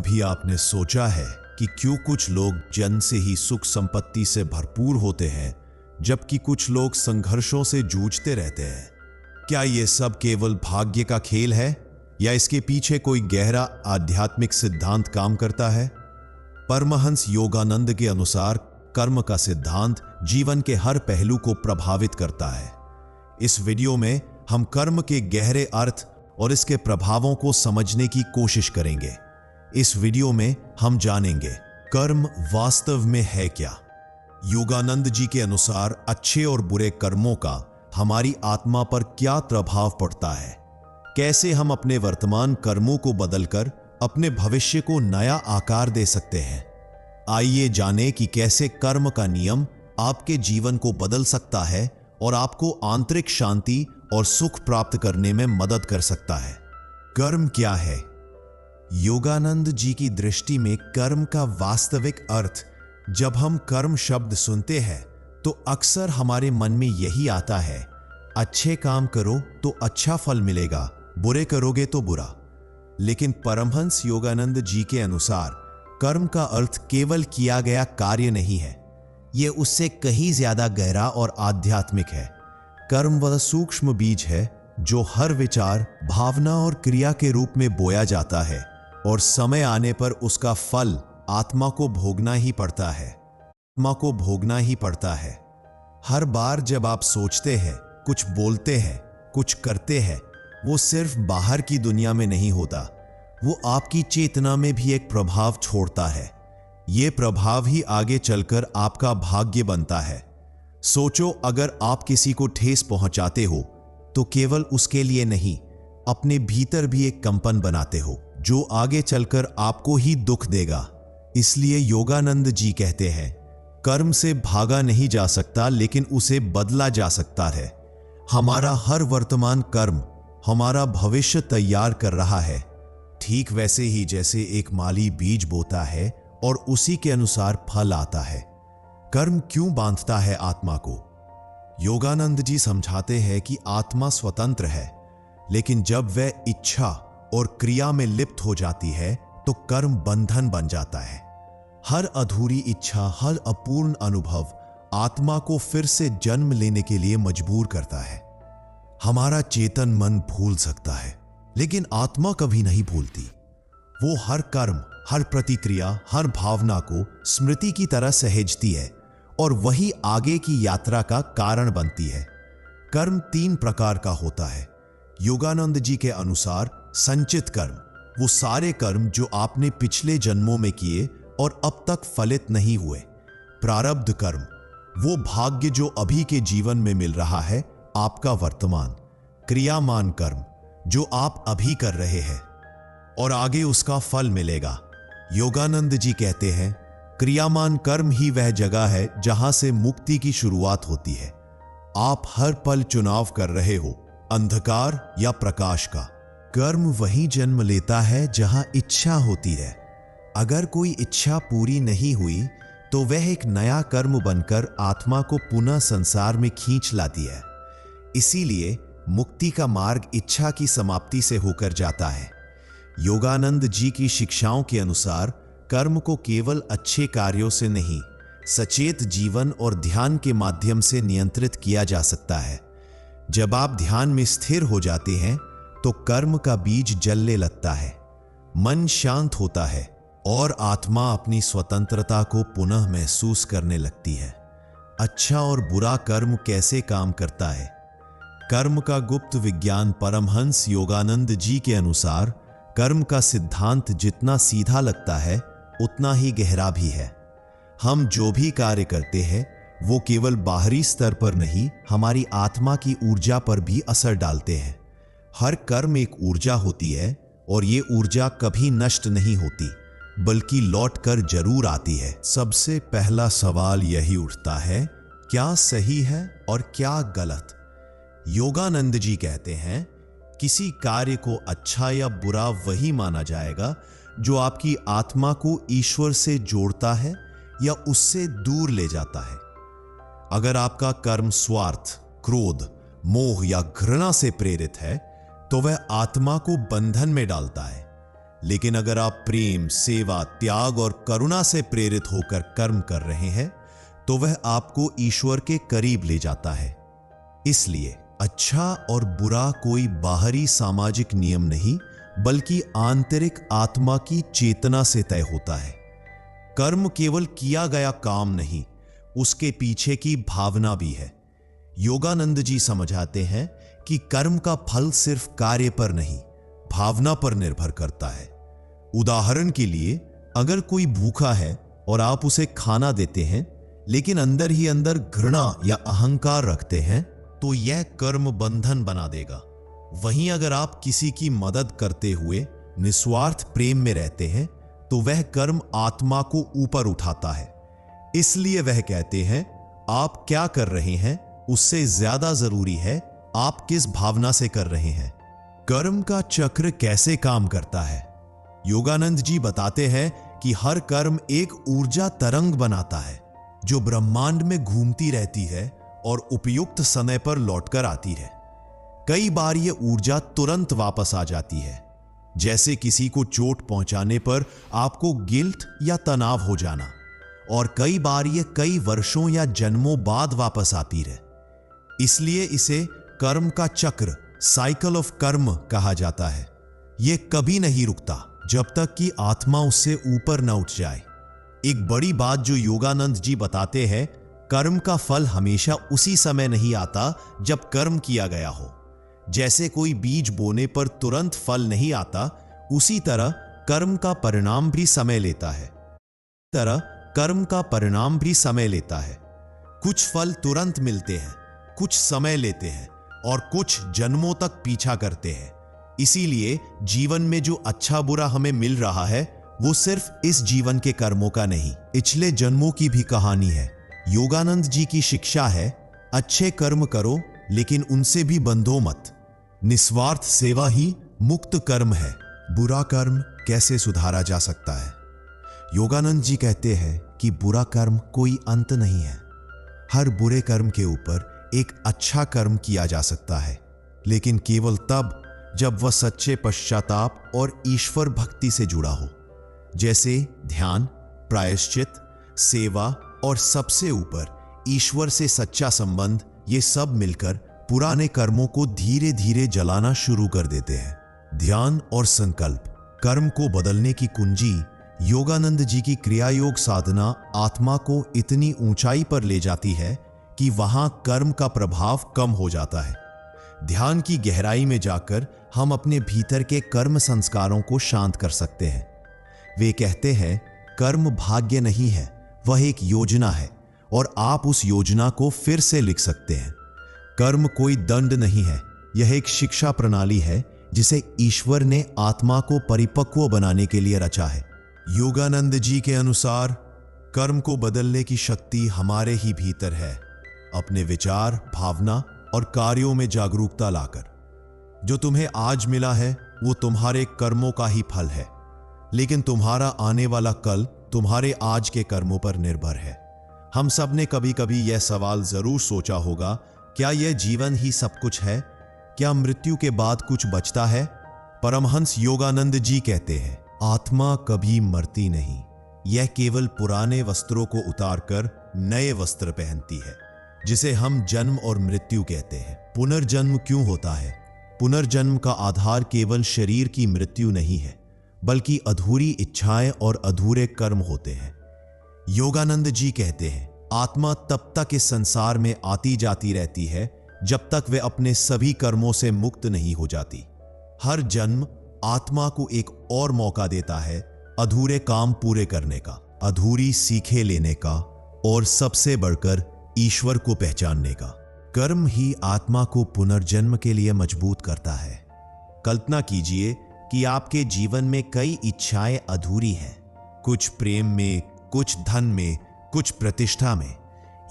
कभी आपने सोचा है कि क्यों कुछ लोग जन्म से ही सुख संपत्ति से भरपूर होते हैं जबकि कुछ लोग संघर्षों से जूझते रहते हैं? क्या ये सब केवल भाग्य का खेल है या इसके पीछे कोई गहरा आध्यात्मिक सिद्धांत काम करता है? परमहंस योगानंद के अनुसार कर्म का सिद्धांत जीवन के हर पहलू को प्रभावित करता है। इस वीडियो में हम कर्म के गहरे अर्थ और इसके प्रभावों को समझने की कोशिश करेंगे। इस वीडियो में हम जानेंगे कर्म वास्तव में है क्या। योगानंद जी के अनुसार अच्छे और बुरे कर्मों का हमारी आत्मा पर क्या प्रभाव पड़ता है, कैसे हम अपने वर्तमान कर्मों को बदलकर अपने भविष्य को नया आकार दे सकते हैं। आइए जानें कि कैसे कर्म का नियम आपके जीवन को बदल सकता है और आपको आंतरिक शांति और सुख प्राप्त करने में मदद कर सकता है। कर्म क्या है? योगानंद जी की दृष्टि में कर्म का वास्तविक अर्थ, जब हम कर्म शब्द सुनते हैं तो अक्सर हमारे मन में यही आता है, अच्छे काम करो तो अच्छा फल मिलेगा, बुरे करोगे तो बुरा। लेकिन परमहंस योगानंद जी के अनुसार कर्म का अर्थ केवल किया गया कार्य नहीं है, यह उससे कहीं ज्यादा गहरा और आध्यात्मिक है। कर्म वह सूक्ष्म बीज है जो हर विचार, भावना और क्रिया के रूप में बोया जाता है और समय आने पर उसका फल आत्मा को भोगना ही पड़ता है। आत्मा को भोगना ही पड़ता है। हर बार जब आप सोचते हैं, कुछ बोलते हैं, कुछ करते हैं, वो सिर्फ बाहर की दुनिया में नहीं होता, वो आपकी चेतना में भी एक प्रभाव छोड़ता है। ये प्रभाव ही आगे चलकर आपका भाग्य बनता है। सोचो, अगर आप किसी को ठेस पहुंचाते हो तो केवल उसके लिए नहीं, अपने भीतर भी एक कंपन बनाते हो जो आगे चलकर आपको ही दुख देगा। इसलिए योगानंद जी कहते हैं, कर्म से भागा नहीं जा सकता लेकिन उसे बदला जा सकता है। हमारा हर वर्तमान कर्म हमारा भविष्य तैयार कर रहा है, ठीक वैसे ही जैसे एक माली बीज बोता है और उसी के अनुसार फल आता है। कर्म क्यों बांधता है आत्मा को? योगानंद जी समझाते हैं कि आत्मा स्वतंत्र है, लेकिन जब वह इच्छा और क्रिया में लिप्त हो जाती है तो कर्म बंधन बन जाता है। हर अधूरी इच्छा, हर अपूर्ण अनुभव आत्मा को फिर से जन्म लेने के लिए मजबूर करता है। हमारा चेतन मन भूल सकता है, लेकिन आत्मा कभी नहीं भूलती। वो हर कर्म, हर प्रतिक्रिया, हर भावना को स्मृति की तरह सहेजती है और वही आगे की यात्रा का कारण बनती है। कर्म 3 प्रकार का होता है। योगानंद जी के अनुसार संचित कर्म, वो सारे कर्म जो आपने पिछले जन्मों में किए और अब तक फलित नहीं हुए। प्रारब्ध कर्म, वो भाग्य जो अभी के जीवन में मिल रहा है, आपका वर्तमान। क्रियामान कर्म, जो आप अभी कर रहे हैं और आगे उसका फल मिलेगा। योगानंद जी कहते हैं, क्रियामान कर्म ही वह जगह है जहां से मुक्ति की शुरुआत होती है। आप हर पल चुनाव कर रहे हो, अंधकार या प्रकाश का। कर्म वही जन्म लेता है जहां इच्छा होती है। अगर कोई इच्छा पूरी नहीं हुई तो वह एक नया कर्म बनकर आत्मा को पुनः संसार में खींच लाती है। इसीलिए मुक्ति का मार्ग इच्छा की समाप्ति से होकर जाता है। योगानंद जी की शिक्षाओं के अनुसार कर्म को केवल अच्छे कार्यों से नहीं, सचेत जीवन और ध्यान के माध्यम से नियंत्रित किया जा सकता है। जब आप ध्यान में स्थिर हो जाते हैं तो कर्म का बीज जलने लगता है, मन शांत होता है और आत्मा अपनी स्वतंत्रता को पुनः महसूस करने लगती है। अच्छा और बुरा कर्म कैसे काम करता है? कर्म का गुप्त विज्ञान। परमहंस योगानंद जी के अनुसार कर्म का सिद्धांत जितना सीधा लगता है उतना ही गहरा भी है। हम जो भी कार्य करते हैं वो केवल बाहरी स्तर पर नहीं, हमारी आत्मा की ऊर्जा पर भी असर डालते हैं। हर कर्म एक ऊर्जा होती है और ये ऊर्जा कभी नष्ट नहीं होती बल्कि लौटकर जरूर आती है। सबसे पहला सवाल यही उठता है, क्या सही है और क्या गलत? योगानंद जी कहते हैं, किसी कार्य को अच्छा या बुरा वही माना जाएगा जो आपकी आत्मा को ईश्वर से जोड़ता है या उससे दूर ले जाता है। अगर आपका कर्म स्वार्थ, क्रोध, मोह या घृणा से प्रेरित है तो वह आत्मा को बंधन में डालता है। लेकिन अगर आप प्रेम, सेवा, त्याग और करुणा से प्रेरित होकर कर्म कर रहे हैं तो वह आपको ईश्वर के करीब ले जाता है। इसलिए अच्छा और बुरा कोई बाहरी सामाजिक नियम नहीं, बल्कि आंतरिक आत्मा की चेतना से तय होता है। कर्म केवल किया गया काम नहीं, उसके पीछे की भावना भी है। योगानंद जी समझाते हैं कि कर्म का फल सिर्फ कार्य पर नहीं, भावना पर निर्भर करता है। उदाहरण के लिए, अगर कोई भूखा है और आप उसे खाना देते हैं लेकिन अंदर ही अंदर घृणा या अहंकार रखते हैं तो यह कर्म बंधन बना देगा। वहीं अगर आप किसी की मदद करते हुए निस्वार्थ प्रेम में रहते हैं तो वह कर्म आत्मा को ऊपर उठाता है। इसलिए वह कहते हैं, आप क्या कर रहे हैं उससे ज्यादा जरूरी है आप किस भावना से कर रहे हैं। कर्म का चक्र कैसे काम करता है? योगानंद जी बताते हैं कि हर कर्म एक ऊर्जा तरंग बनाता है जो ब्रह्मांड में घूमती रहती है और उपयुक्त समय पर लौटकर आती है। कई बार यह ऊर्जा तुरंत वापस आ जाती है, जैसे किसी को चोट पहुंचाने पर आपको गिल्ट या तनाव हो जाना, और कई बार यह कई वर्षों या जन्मों बाद वापस आती है। इसलिए इसे कर्म का चक्र, साइकिल ऑफ कर्म कहा जाता है। यह कभी नहीं रुकता जब तक कि आत्मा उससे ऊपर न उठ जाए। एक बड़ी बात जो योगानंद जी बताते हैं, कर्म का फल हमेशा उसी समय नहीं आता जब कर्म किया गया हो। जैसे कोई बीज बोने पर तुरंत फल नहीं आता, उसी तरह कर्म का परिणाम भी समय लेता है। कुछ फल तुरंत मिलते हैं, कुछ समय लेते हैं और कुछ जन्मों तक पीछा करते हैं। इसीलिए जीवन में जो अच्छा बुरा हमें मिल रहा है वो सिर्फ इस जीवन के कर्मों का नहीं, पिछले जन्मों की भी कहानी है। योगानंद जी की शिक्षा है, अच्छे कर्म करो लेकिन उनसे भी बंधो मत। निस्वार्थ सेवा ही मुक्त कर्म है। बुरा कर्म कैसे सुधारा जा सकता है? योगानंद जी कहते हैं कि बुरा कर्म कोई अंत नहीं है। हर बुरे कर्म के ऊपर एक अच्छा कर्म किया जा सकता है, लेकिन केवल तब जब वह सच्चे पश्चाताप और ईश्वर भक्ति से जुड़ा हो। जैसे ध्यान, प्रायश्चित, सेवा और सबसे ऊपर ईश्वर से सच्चा संबंध, ये सब मिलकर पुराने कर्मों को धीरे धीरे जलाना शुरू कर देते हैं। ध्यान और संकल्प कर्म को बदलने की कुंजी। योगानंद जी की क्रिया योग साधना आत्मा को इतनी ऊंचाई पर ले जाती है कि वहां कर्म का प्रभाव कम हो जाता है। ध्यान की गहराई में जाकर हम अपने भीतर के कर्म संस्कारों को शांत कर सकते हैं। वे कहते हैं, कर्म भाग्य नहीं है, वह एक योजना है और आप उस योजना को फिर से लिख सकते हैं। कर्म कोई दंड नहीं है, यह एक शिक्षा प्रणाली है जिसे ईश्वर ने आत्मा को परिपक्व बनाने के लिए रचा है। योगानंद जी के अनुसार कर्म को बदलने की शक्ति हमारे ही भीतर है, अपने विचार, भावना और कार्यों में जागरूकता लाकर। जो तुम्हें आज मिला है वो तुम्हारे कर्मों का ही फल है, लेकिन तुम्हारा आने वाला कल तुम्हारे आज के कर्मों पर निर्भर है। हम सब ने कभी कभी यह सवाल जरूर सोचा होगा, क्या यह जीवन ही सब कुछ है? क्या मृत्यु के बाद कुछ बचता है? परमहंस योगानंद जी कहते हैं, आत्मा कभी मरती नहीं, यह केवल पुराने वस्त्रों को उतारकर नए वस्त्र पहनती है, जिसे हम जन्म और मृत्यु कहते हैं। पुनर्जन्म क्यों होता है? पुनर्जन्म का आधार केवल शरीर की मृत्यु नहीं है, बल्कि अधूरी इच्छाएं और अधूरे कर्म होते हैं। योगानंद जी कहते हैं, आत्मा तब तक इस संसार में आती जाती रहती है जब तक वे अपने सभी कर्मों से मुक्त नहीं हो जाती। हर जन्म आत्मा को एक और मौका देता है अधूरे काम पूरे करने का, अधूरी सीखें लेने का और सबसे बढ़कर ईश्वर को पहचानने का। कर्म ही आत्मा को पुनर्जन्म के लिए मजबूत करता है। कल्पना कीजिए कि आपके जीवन में कई इच्छाएं अधूरी हैं, कुछ प्रेम में, कुछ धन में, कुछ प्रतिष्ठा में।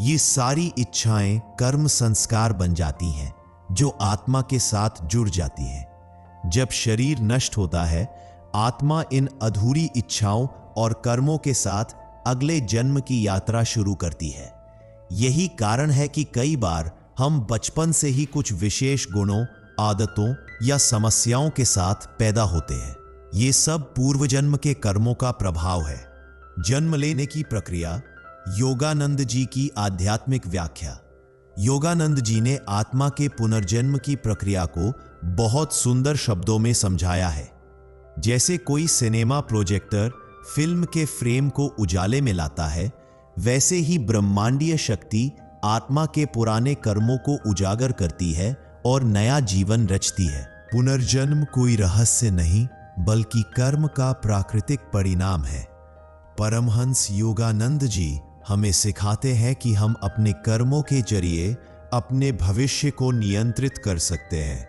ये सारी इच्छाएं कर्म संस्कार बन जाती हैं जो आत्मा के साथ जुड़ जाती हैं। जब शरीर नष्ट होता है, आत्मा इन अधूरी इच्छाओं और कर्मों के साथ अगले जन्म की यात्रा शुरू करती है। यही कारण है कि कई बार हम बचपन से ही कुछ विशेष गुणों, आदतों या समस्याओं के साथ पैदा होते हैं। ये सब पूर्व जन्म के कर्मों का प्रभाव है। जन्म लेने की प्रक्रिया। योगानंद जी की आध्यात्मिक व्याख्या। योगानंद जी ने आत्मा के पुनर्जन्म की प्रक्रिया को बहुत सुंदर शब्दों में समझाया है। जैसे कोई सिनेमा प्रोजेक्टर फिल्म के फ्रेम को उजाले में लाता है, वैसे ही ब्रह्मांडीय शक्ति आत्मा के पुराने कर्मों को उजागर करती है और नया जीवन रचती है। पुनर्जन्म कोई रहस्य नहीं, बल्कि कर्म का प्राकृतिक परिणाम है। परमहंस योगानंद जी हमें सिखाते हैं कि हम अपने कर्मों के जरिए अपने भविष्य को नियंत्रित कर सकते हैं,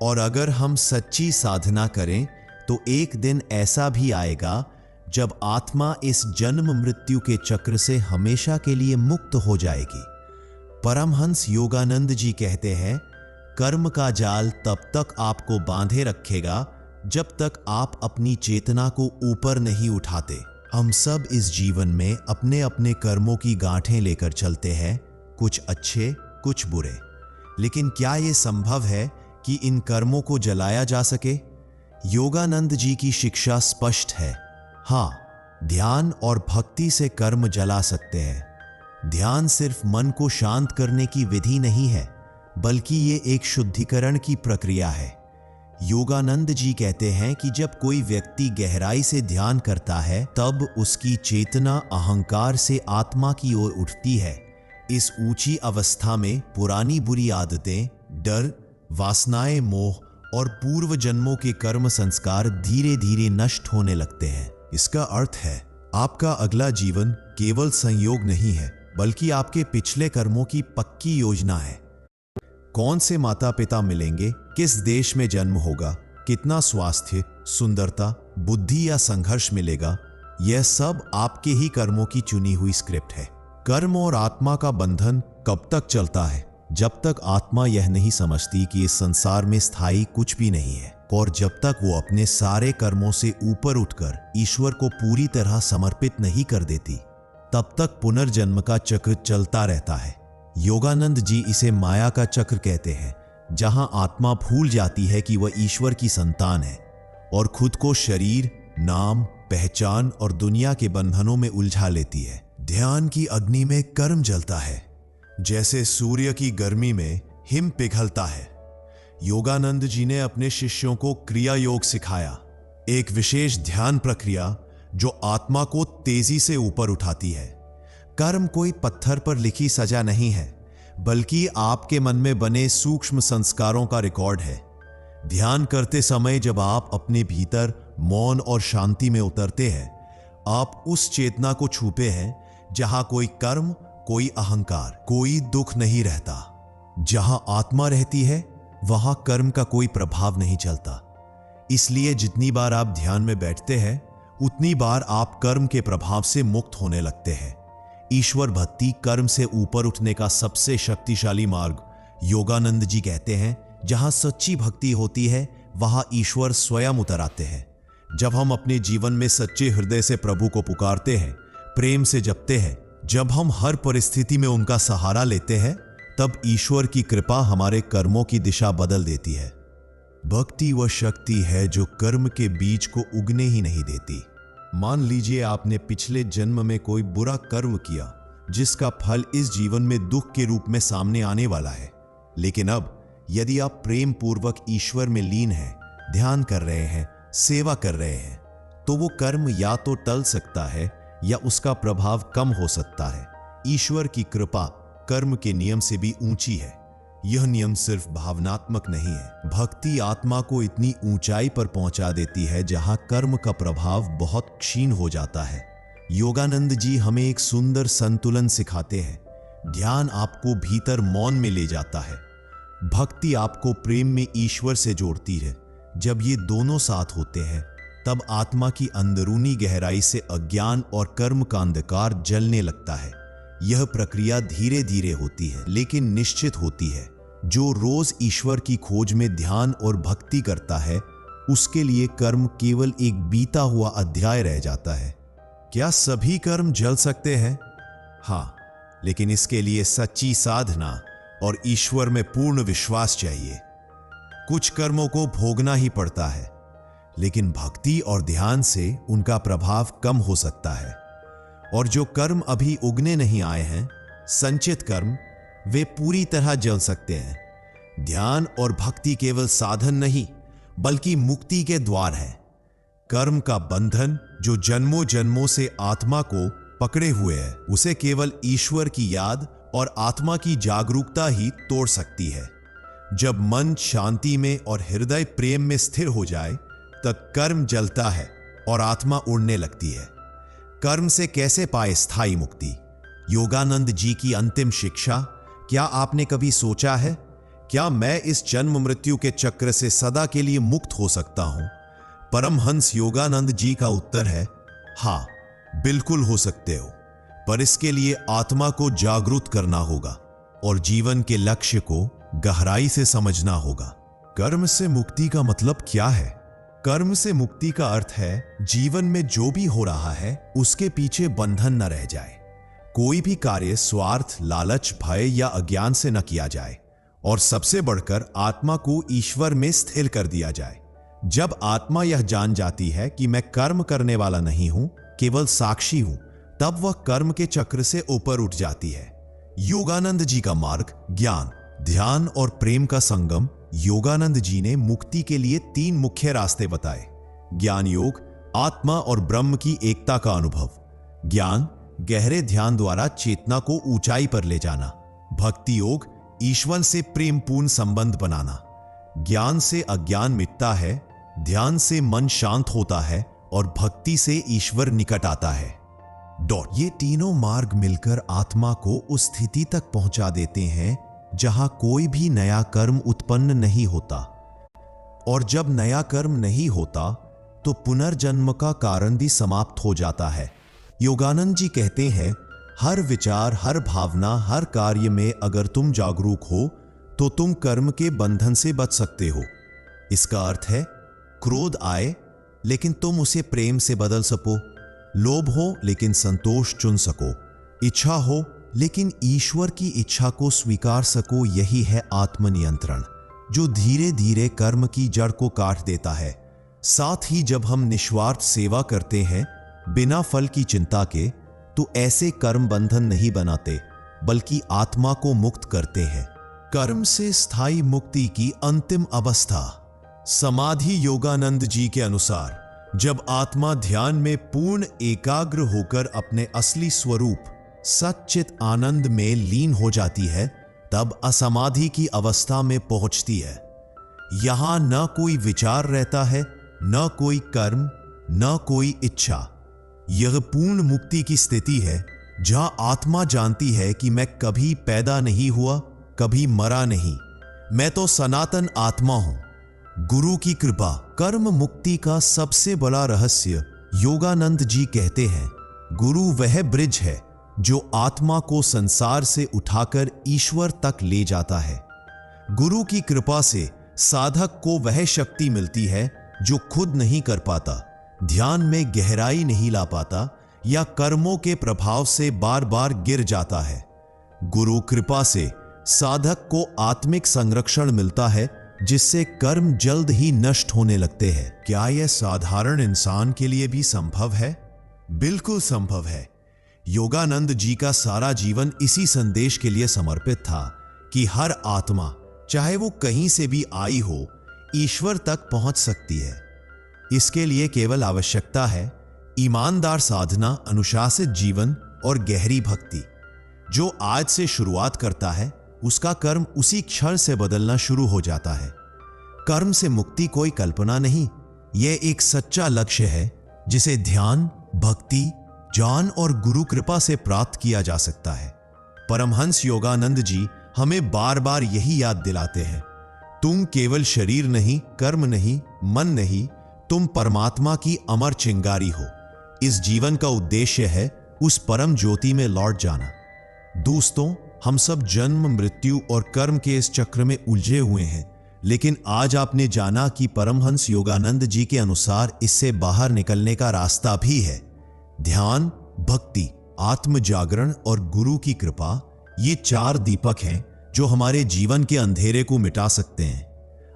और अगर हम सच्ची साधना करें तो एक दिन ऐसा भी आएगा जब आत्मा इस जन्म मृत्यु के चक्र से हमेशा के लिए मुक्त हो जाएगी। परमहंस योगानंद जी कहते हैं, कर्म का जाल तब तक आपको बांधे रखेगा जब तक आप अपनी चेतना को ऊपर नहीं उठाते। हम सब इस जीवन में अपने अपने कर्मों की गांठें लेकर चलते हैं, कुछ अच्छे कुछ बुरे। लेकिन क्या यह संभव है कि इन कर्मों को जलाया जा सके? योगानंद जी की शिक्षा स्पष्ट है। हाँ, ध्यान और भक्ति से कर्म जला सकते हैं। ध्यान सिर्फ मन को शांत करने की विधि नहीं है, बल्कि ये एक शुद्धिकरण की प्रक्रिया है। योगानंद जी कहते हैं कि जब कोई व्यक्ति गहराई से ध्यान करता है, तब उसकी चेतना अहंकार से आत्मा की ओर उठती है। इस ऊंची अवस्था में पुरानी बुरी आदतें, डर, वासनाएं, मोह और पूर्व जन्मों के कर्म संस्कार धीरे धीरे नष्ट होने लगते हैं। इसका अर्थ है, आपका अगला जीवन केवल संयोग नहीं है, बल्कि आपके पिछले कर्मों की पक्की योजना है। कौन से माता पिता मिलेंगे, किस देश में जन्म होगा, कितना स्वास्थ्य, सुंदरता, बुद्धि या संघर्ष मिलेगा, यह सब आपके ही कर्मों की चुनी हुई स्क्रिप्ट है। कर्म और आत्मा का बंधन कब तक चलता है? जब तक आत्मा यह नहीं समझती कि इस संसार में स्थायी कुछ भी नहीं है, और जब तक वो अपने सारे कर्मों से ऊपर उठकर ईश्वर को पूरी तरह समर्पित नहीं कर देती, तब तक पुनर्जन्म का चक्र चलता रहता है। योगानंद जी इसे माया का चक्र कहते हैं, जहां आत्मा भूल जाती है कि वह ईश्वर की संतान है और खुद को शरीर, नाम, पहचान और दुनिया के बंधनों में उलझा लेती है। ध्यान की अग्नि में कर्म जलता है, जैसे सूर्य की गर्मी में हिम पिघलता है। योगानंद जी ने अपने शिष्यों को क्रिया योग सिखाया, एक विशेष ध्यान प्रक्रिया जो आत्मा को तेजी से ऊपर उठाती है। कर्म कोई पत्थर पर लिखी सजा नहीं है, बल्कि आपके मन में बने सूक्ष्म संस्कारों का रिकॉर्ड है। ध्यान करते समय जब आप अपने भीतर मौन और शांति में उतरते हैं, आप उस चेतना को छूते हैं जहां कोई कर्म, कोई अहंकार, कोई दुख नहीं रहता। जहां आत्मा रहती है, वहां कर्म का कोई प्रभाव नहीं चलता। इसलिए जितनी बार आप ध्यान में बैठते हैं, उतनी बार आप कर्म के प्रभाव से मुक्त होने लगते हैं। ईश्वर भक्ति कर्म से ऊपर उठने का सबसे शक्तिशाली मार्ग। योगानंद जी कहते हैं, जहां सच्ची भक्ति होती है, वहां ईश्वर स्वयं उतर आते हैं। जब हम अपने जीवन में सच्चे हृदय से प्रभु को पुकारते हैं, प्रेम से जपते हैं, जब हम हर परिस्थिति में उनका सहारा लेते हैं, तब ईश्वर की कृपा हमारे कर्मों की दिशा बदल देती है। भक्ति वह शक्ति है जो कर्म के बीज को उगने ही नहीं देती। मान लीजिए आपने पिछले जन्म में कोई बुरा कर्म किया, जिसका फल इस जीवन में दुख के रूप में सामने आने वाला है। लेकिन अब यदि आप प्रेम पूर्वक ईश्वर में लीन हैं, ध्यान कर रहे हैं, सेवा कर रहे हैं, तो वो कर्म या तो टल सकता है या उसका प्रभाव कम हो सकता है। ईश्वर की कृपा कर्म के नियम से भी ऊंची है। यह नियम सिर्फ भावनात्मक नहीं है। भक्ति आत्मा को इतनी ऊंचाई पर पहुंचा देती है जहां कर्म का प्रभाव बहुत क्षीण हो जाता है। योगानंद जी हमें एक सुंदर संतुलन सिखाते हैं। ध्यान आपको भीतर मौन में ले जाता है, भक्ति आपको प्रेम में ईश्वर से जोड़ती है। जब ये दोनों साथ होते हैं, तब आत्मा की अंदरूनी गहराई से अज्ञान और कर्म का अंधकार जलने लगता है। यह प्रक्रिया धीरे धीरे होती है, लेकिन निश्चित होती है। जो रोज ईश्वर की खोज में ध्यान और भक्ति करता है, उसके लिए कर्म केवल एक बीता हुआ अध्याय रह जाता है। क्या सभी कर्म जल सकते हैं? हाँ, लेकिन इसके लिए सच्ची साधना और ईश्वर में पूर्ण विश्वास चाहिए। कुछ कर्मों को भोगना ही पड़ता है, लेकिन भक्ति और ध्यान से उनका प्रभाव कम हो सकता है। और जो कर्म अभी उगने नहीं आए हैं, संचित कर्म, वे पूरी तरह जल सकते हैं। ध्यान और भक्ति केवल साधन नहीं, बल्कि मुक्ति के द्वार है। कर्म का बंधन जो जन्मों जन्मों से आत्मा को पकड़े हुए है, उसे केवल ईश्वर की याद और आत्मा की जागरूकता ही तोड़ सकती है। जब मन शांति में और हृदय प्रेम में स्थिर हो जाए, तब कर्म जलता है और आत्मा उड़ने लगती है। कर्म से कैसे पाए स्थायी मुक्ति? योगानंद जी की अंतिम शिक्षा। क्या आपने कभी सोचा है, क्या मैं इस जन्म मृत्यु के चक्र से सदा के लिए मुक्त हो सकता हूं? परमहंस योगानंद जी का उत्तर है, हां, बिल्कुल हो सकते हो, पर इसके लिए आत्मा को जागरूक करना होगा और जीवन के लक्ष्य को गहराई से समझना होगा। कर्म से मुक्ति का मतलब क्या है? कर्म से मुक्ति का अर्थ है जीवन में जो भी हो रहा है उसके पीछे बंधन न रह जाए। कोई भी कार्य स्वार्थ, लालच, भय या अज्ञान से न किया जाए और सबसे बढ़कर आत्मा को ईश्वर में स्थिर कर दिया जाए। जब आत्मा यह जान जाती है कि मैं कर्म करने वाला नहीं हूं, केवल साक्षी हूं, तब वह कर्म के चक्र से ऊपर उठ जाती है। योगानंद जी का मार्ग ज्ञान, ध्यान और प्रेम का संगम। योगानंद जी ने मुक्ति के लिए 3 मुख्य रास्ते बताए। ज्ञान योग, आत्मा और ब्रह्म की एकता का अनुभव। ज्ञान, गहरे ध्यान द्वारा चेतना को ऊंचाई पर ले जाना। भक्ति योग, ईश्वर से प्रेमपूर्ण संबंध बनाना। ज्ञान से अज्ञान मिटता है, ध्यान से मन शांत होता है और भक्ति से ईश्वर निकट आता है। ये तीनों मार्ग मिलकर आत्मा को उस स्थिति तक पहुंचा देते हैं जहां कोई भी नया कर्म उत्पन्न नहीं होता। और जब नया कर्म नहीं होता तो पुनर्जन्म का कारण भी समाप्त हो जाता है। योगानंद जी कहते हैं, हर विचार, हर भावना, हर कार्य में अगर तुम जागरूक हो तो तुम कर्म के बंधन से बच सकते हो। इसका अर्थ है, क्रोध आए लेकिन तुम उसे प्रेम से बदल सको, लोभ हो लेकिन संतोष चुन सको, इच्छा हो लेकिन ईश्वर की इच्छा को स्वीकार सको। यही है आत्मनियंत्रण, जो धीरे धीरे कर्म की जड़ को काट देता है। साथ ही जब हम निस्वार्थ सेवा करते हैं बिना फल की चिंता के, तो ऐसे कर्म बंधन नहीं बनाते, बल्कि आत्मा को मुक्त करते हैं। कर्म से स्थायी मुक्ति की अंतिम अवस्था समाधि। योगानंद जी के अनुसार जब आत्मा ध्यान में पूर्ण एकाग्र होकर अपने असली स्वरूप सच्चित आनंद में लीन हो जाती है, तब असमाधि की अवस्था में पहुंचती है। यहां न कोई विचार रहता है, न कोई कर्म, न कोई इच्छा। यह पूर्ण मुक्ति की स्थिति है जहां आत्मा जानती है कि मैं कभी पैदा नहीं हुआ, कभी मरा नहीं, मैं तो सनातन आत्मा हूं। गुरु की कृपा कर्म मुक्ति का सबसे बड़ा रहस्य। योगानंद जी कहते हैं, गुरु वह ब्रिज है जो आत्मा को संसार से उठाकर ईश्वर तक ले जाता है। गुरु की कृपा से साधक को वह शक्ति मिलती है जो खुद नहीं कर पाता, ध्यान में गहराई नहीं ला पाता या कर्मों के प्रभाव से बार बार गिर जाता है। गुरु कृपा से साधक को आत्मिक संरक्षण मिलता है, जिससे कर्म जल्द ही नष्ट होने लगते हैं। क्या यह साधारण इंसान के लिए भी संभव है? बिल्कुल संभव है। योगानंद जी का सारा जीवन इसी संदेश के लिए समर्पित था कि हर आत्मा, चाहे वो कहीं से भी आई हो, ईश्वर तक पहुंच सकती है। इसके लिए केवल आवश्यकता है ईमानदार साधना, अनुशासित जीवन और गहरी भक्ति। जो आज से शुरुआत करता है, उसका कर्म उसी क्षण से बदलना शुरू हो जाता है। कर्म से मुक्ति कोई कल्पना नहीं, यह एक सच्चा लक्ष्य है जिसे ध्यान, भक्ति, ज्ञान और गुरु कृपा से प्राप्त किया जा सकता है। परमहंस योगानंद जी हमें बार बार यही याद दिलाते हैं, तुम केवल शरीर नहीं, कर्म नहीं, मन नहीं, तुम परमात्मा की अमर चिंगारी हो। इस जीवन का उद्देश्य है उस परम ज्योति में लौट जाना। दोस्तों, हम सब जन्म, मृत्यु और कर्म के इस चक्र में उलझे हुए हैं, लेकिन आज आपने जाना कि परमहंस योगानंद जी के अनुसार इससे बाहर निकलने का रास्ता भी है। ध्यान, भक्ति, आत्म जागरण और गुरु की कृपा, ये 4 दीपक हैं जो हमारे जीवन के अंधेरे को मिटा सकते हैं।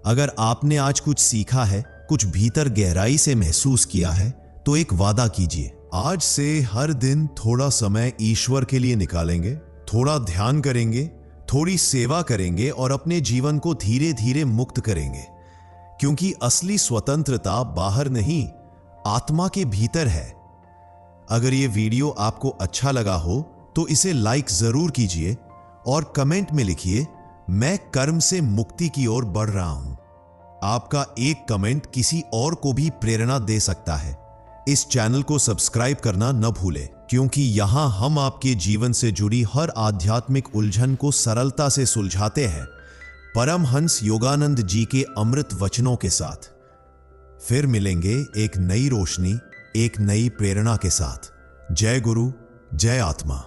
अगर आपने आज कुछ सीखा है, कुछ भीतर गहराई से महसूस किया है तो एक वादा कीजिए, आज से हर दिन थोड़ा समय ईश्वर के लिए निकालेंगे, थोड़ा ध्यान करेंगे, थोड़ी सेवा करेंगे और अपने जीवन को धीरे धीरे मुक्त करेंगे, क्योंकि असली स्वतंत्रता बाहर नहीं, आत्मा के भीतर है। अगर ये वीडियो आपको अच्छा लगा हो तो इसे लाइक जरूर कीजिए और कमेंट में लिखिए, मैं कर्म से मुक्ति की ओर बढ़ रहा हूं। आपका एक कमेंट किसी और को भी प्रेरणा दे सकता है। इस चैनल को सब्सक्राइब करना न भूलें, क्योंकि यहां हम आपके जीवन से जुड़ी हर आध्यात्मिक उलझन को सरलता से सुलझाते हैं, परमहंस योगानंद जी के अमृत वचनों के साथ। फिर मिलेंगे एक नई रोशनी, एक नई प्रेरणा के साथ। जय गुरु, जय आत्मा।